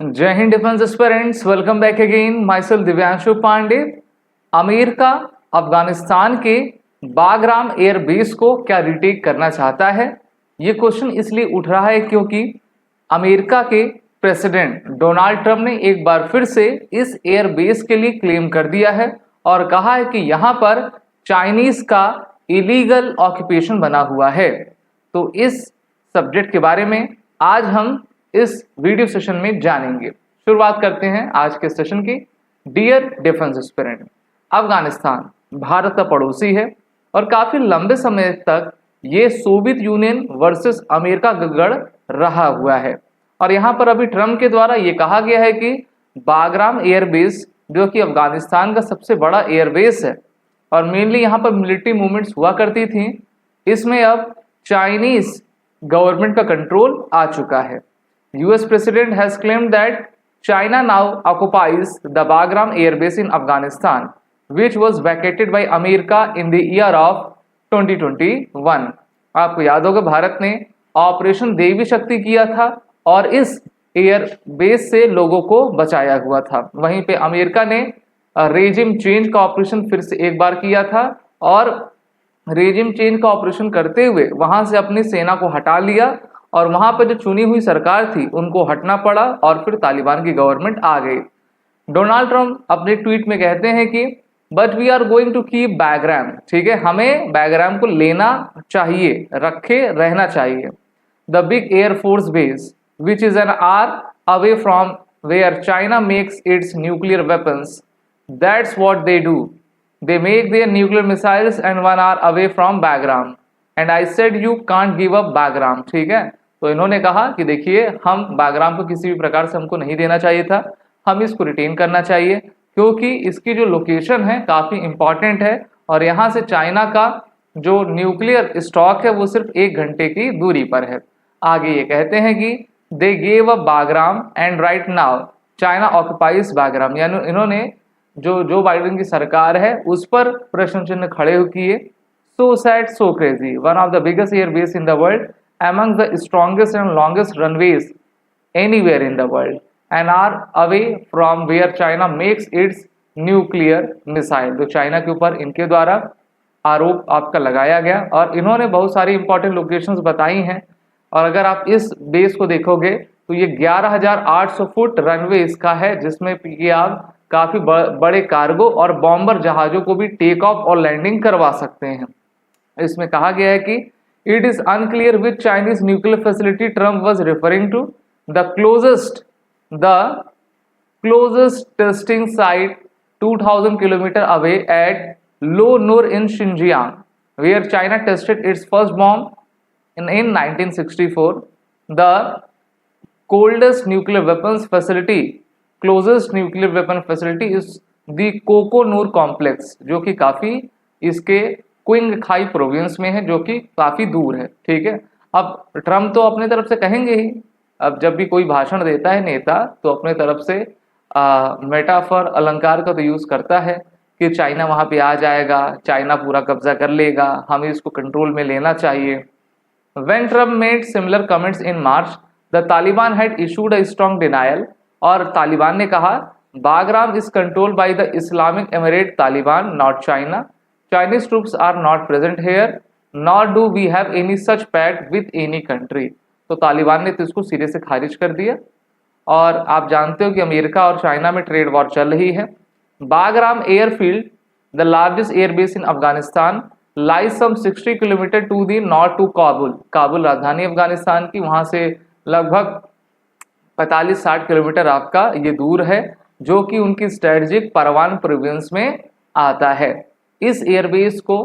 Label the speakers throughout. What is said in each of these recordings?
Speaker 1: जय हिंद defence aspirants, welcome back again. My self Divyanshu Pandey. America Afghanistan के बागराम एयर बेस को क्या रिटेक करना चाहता है? ये क्वेश्चन इसलिए उठ रहा है क्योंकि अमेरिका के प्रेसिडेंट डोनाल्ड ट्रंप ने एक बार फिर से इस एयर बेस के लिए क्लेम कर दिया है और कहा है कि यहाँ पर चाइनीज का इलीगल ऑक्यूपेशन बना हुआ है। तो इस सब्जेक्ट के बारे में आज हम इस वीडियो सेशन में जानेंगे। शुरुआत करते हैं आज के सेशन की। Dear defence aspirant, Afghanistan Bharat का पड़ोसी है और काफी लंबे समय तक ये सोवियत यूनियन वर्सेस अमेरिका का गढ़ रहा हुआ है। और यहाँ पर अभी ट्रंप के द्वारा ये कहा गया है कि बागराम एयरबेस, जो कि अफगानिस्तान का सबसे बड़ा एयरबेस है और मेनली यहाँ पर मिलिट्री मूवमेंट्स हुआ करती थी, इसमें अब चाइनीज गवर्नमेंट का कंट्रोल आ चुका है। US president has claimed that China now occupies the Bagram Air Base in Afghanistan, which was vacated by America in the year of 2021। आपको याद होगा भारत ने ऑपरेशन देवी शक्ति किया था और इस एयर बेस से लोगों को बचाया हुआ था। वहीं पे अमेरिका ने रेजिम चेंज का ऑपरेशन फिर से एक बार किया था और रेजिम चेंज का ऑपरेशन करते हुए वहां से अपनी सेना को हटा लिया और वहां पर जो चुनी हुई सरकार थी उनको हटना पड़ा और फिर तालिबान की गवर्नमेंट आ गई। डोनाल्ड ट्रंप अपने ट्वीट में कहते हैं कि but we are going to keep Bagram, ठीक है, हमें बागराम को लेना चाहिए, रखे रहना चाहिए। The big airforce base which is an hour away from where China makes its nuclear weapons, that's what they do, they make their nuclear missiles and 1 hour away from Bagram and I said you can't give up Bagram. ठीक है, तो इन्होंने कहा कि देखिए, हम Bagram को किसी भी प्रकार से हमको नहीं देना चाहिए था, हम इसको रिटेन करना चाहिए क्योंकि इसकी जो लोकेशन है काफ़ी इंपॉर्टेंट है और यहाँ से चाइना का जो न्यूक्लियर स्टॉक है वो सिर्फ 1 घंटे की दूरी पर है। आगे ये कहते हैं कि they gave a Bagram and right now China occupies Bagram, यानी इन्होंने जो बाइडेन की सरकार है उस पर प्रश्न चिन्ह खड़े किए। So sad so crazy, one of the biggest air base in the world, among the strongest and longest runways anywhere in the world and are away from where China makes its nuclear missile। तो China के ऊपर इनके द्वारा आरोप आपका लगाया गया और इन्होंने बहुत सारी इंपॉर्टेंट लोकेशंस बताई हैं और अगर आप इस बेस को देखोगे तो ये 11,800 फुट रनवे इसका है, जिसमें कि आप काफ़ी बड़े कार्गो और बॉम्बर जहाज़ों को भी टेक ऑफ और लैंडिंग करवा सकते हैं। इसमें कहा गया है कि it is unclear which Chinese nuclear facility Trump was referring to. The closest testing site 2,000 km away at Lo Nur in Xinjiang, where China tested its first bomb in 1964. The closest nuclear weapon facility is the Koko Nur complex, जो कि काफ़ी इसके Qing खाई province में है, जो कि काफ़ी दूर है। ठीक है, अब ट्रम्प तो अपने तरफ से कहेंगे ही, अब जब भी कोई भाषण देता है नेता तो अपने तरफ से मेटाफर अलंकार का तो यूज़ करता है कि चाइना वहाँ पे आ जाएगा, चाइना पूरा कब्जा कर लेगा, हमें इसको कंट्रोल में लेना चाहिए। When Trump made similar comments in March, the Taliban had issued a strong denial, और तालिबान ने कहा Bagram is controlled by the Islamic emirate Taliban, not China. Chinese troops are not present here, nor do we have any such pact with any country। तो तालिबान ने तो इसको सिरे से खारिज कर दिया और आप जानते हो कि अमेरिका और चाइना में ट्रेड वॉर चल रही है। Bagram airfield, the largest airbase in Afghanistan, lies some 60 kilometre to the north to Kabul. Kabul राजधानी अफगानिस्तान की, वहाँ से लगभग 45-60 किलोमीटर आपका ये दूर है, जो कि उनकी स्ट्रेटजिक परवान प्रोविंस में आता है। इस एयरबेस को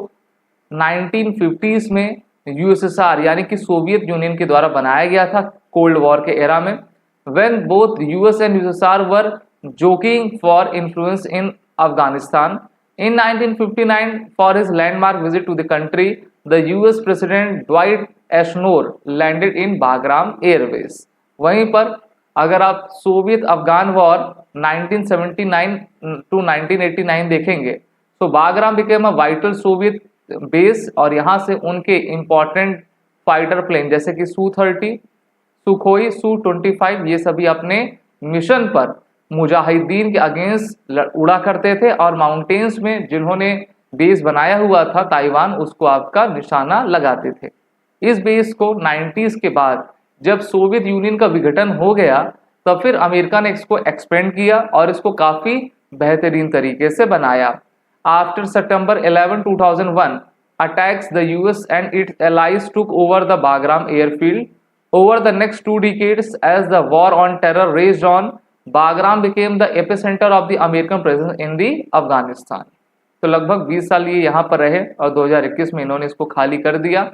Speaker 1: 1950s में यूएसएसआर यानी कि सोवियत यूनियन के द्वारा बनाया गया था कोल्ड वॉर के एरा में, when both US and USSR were jockeying for influence in Afghanistan. In 1959 for his landmark visit to the country, the US president Dwight Eisenhower landed in Bagram airbase. वहीं पर अगर आप सोवियत अफगान वॉर 1979 टू 1989 देखेंगे तो Bagram became a vital Soviet base और यहाँ से उनके इंपॉर्टेंट फाइटर प्लेन जैसे कि Su-30, सुखोई, Su-25 ये सभी अपने मिशन पर मुजाहिदीन के अगेंस्ट उड़ा करते थे और माउंटेन्स में जिन्होंने बेस बनाया हुआ था ताइवान, उसको आपका निशाना लगाते थे। इस बेस को 90s के बाद जब सोवियत यूनियन का विघटन हो गया तब फिर अमेरिका ने इसको एक्सपेंड किया और इसको काफ़ी बेहतरीन तरीके से बनाया। After September 11, 2001 attacks, the US and its allies took over the Bagram airfield. Over the next 2 decades, as the war on terror raged on, Bagram became the epicenter of the American presence in the Afghanistan. तो लगभग 20 साल ये यहाँ पर रहे और 2021 में इन्होंने इसको खाली कर दिया।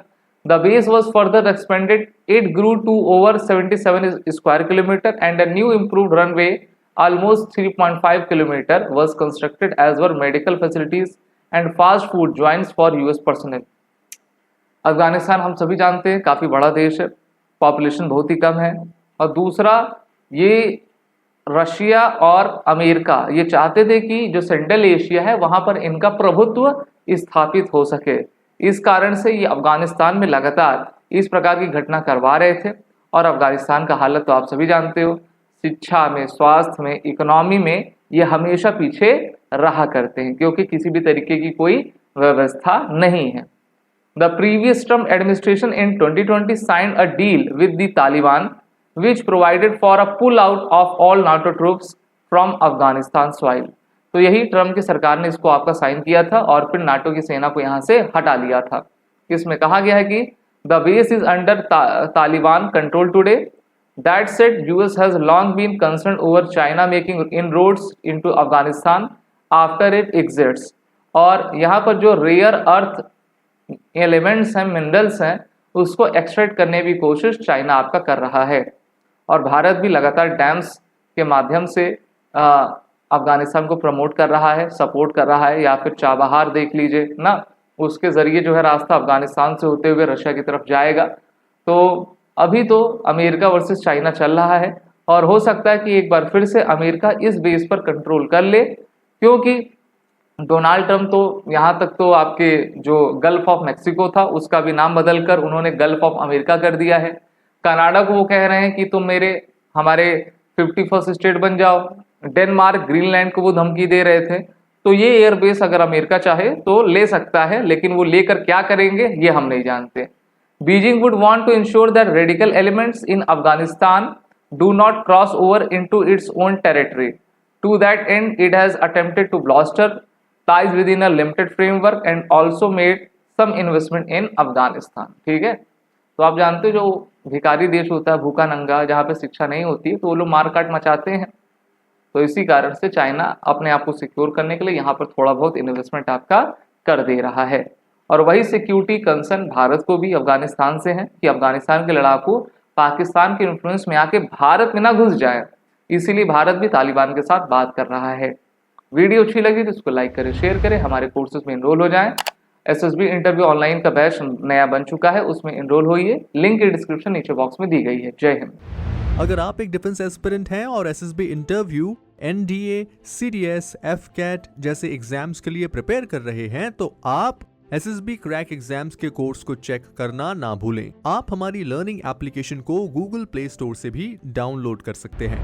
Speaker 1: The base was further expanded. It grew to over 77 square kilometer and a new improved runway almost 3.5 kilometer was constructed, as were medical facilities and fast food joints for US personnel. Afghanistan हम सभी जानते हैं काफ़ी बड़ा देश है, population बहुत ही कम है, और दूसरा ये रशिया और अमेरिका ये चाहते थे कि जो सेंट्रल एशिया है वहाँ पर इनका प्रभुत्व स्थापित हो सके। इस कारण से ये अफगानिस्तान में लगातार इस प्रकार की घटना करवा रहे थे। और अफगानिस्तान का हालत तो आप सभी जानते हो, शिक्षा में, स्वास्थ्य में, इकोनॉमी में ये हमेशा पीछे रहा करते हैं क्योंकि किसी भी तरीके की कोई व्यवस्था नहीं है। The previous Trump administration in 2020 signed a deal with the Taliban which provided for a pull out of all NATO troops from Afghanistan soil. तो यही ट्रम्प की सरकार ने इसको आपका साइन किया था और फिर नाटो की सेना को यहाँ से हटा लिया था। इसमें कहा गया है कि the base is under Taliban control today. That said, US has long been concerned over China making inroads into Afghanistan after it exits. और यहाँ पर जो रेयर अर्थ एलिमेंट्स हैं, मिनरल्स हैं, उसको एक्सट्रैक्ट करने की कोशिश चाइना आपका कर रहा है। और भारत भी लगातार डैम्स के माध्यम से अफगानिस्तान को प्रमोट कर रहा है, सपोर्ट कर रहा है, या फिर चाबहार देख लीजिए ना, उसके ज़रिए जो है रास्ता अफगानिस्तान से होते हुए रशिया की तरफ जाएगा। तो अभी तो अमेरिका वर्सेस चाइना चल रहा है और हो सकता है कि एक बार फिर से अमेरिका इस बेस पर कंट्रोल कर ले, क्योंकि डोनाल्ड ट्रम्प तो यहाँ तक तो आपके जो गल्फ ऑफ मैक्सिको था उसका भी नाम बदलकर उन्होंने गल्फ ऑफ अमेरिका कर दिया है। कनाडा को वो कह रहे हैं कि तुम हमारे 51st स्टेट बन जाओ। डेनमार्क, ग्रीनलैंड को वो धमकी दे रहे थे। तो ये एयरबेस अगर अमेरिका चाहे तो ले सकता है, लेकिन वो लेकर क्या करेंगे ये हम नहीं जानते। Beijing would want to ensure that radical elements in Afghanistan do not cross over into its own territory. To that end, it has attempted to bolster ties within a limited framework and also made some investment in Afghanistan. ठीक है, तो आप जानते हो जो भिखारी देश होता है, भूखा नंगा, जहाँ पे शिक्षा नहीं होती है, तो वो लोग मारकाट मचाते हैं। तो इसी कारण से चाइना अपने आप को सिक्योर करने के लिए यहाँ पर थोड़ा बहुत इन्वेस्टमेंट आपका कर दे रहा है। और वही सिक्योरिटी कंसर्न भारत को भी अफगानिस्तान से है कि अफगानिस्तान के लड़ाकू पाकिस्तान के इन्फ्लुएंस में आके भारत में ना घुस जाए, इसीलिए भारत भी तालिबान के साथ बात कर रहा है। वीडियो अच्छी लगी तो इसको लाइक करें, शेयर करें, हमारे कोर्सेज में इनरोल हो जाएं। एसएसबी इंटरव्यू ऑनलाइन का बैच नया बन चुका है, उसमें इनरोल होइए, लिंक की डिस्क्रिप्शन नीचे बॉक्स में दी गई है। जय हिंद।
Speaker 2: अगर आप एक डिफेंस एस्पिरेंट हैं और SSB interview, NDA, CDS, AFCAT जैसे एग्जाम्स के लिए प्रिपेयर कर रहे हैं तो आप एसएसबी क्रैक एग्जाम्स के कोर्स को चेक करना ना भूलें। आप हमारी लर्निंग एप्लीकेशन को गूगल प्ले स्टोर से भी डाउनलोड कर सकते हैं।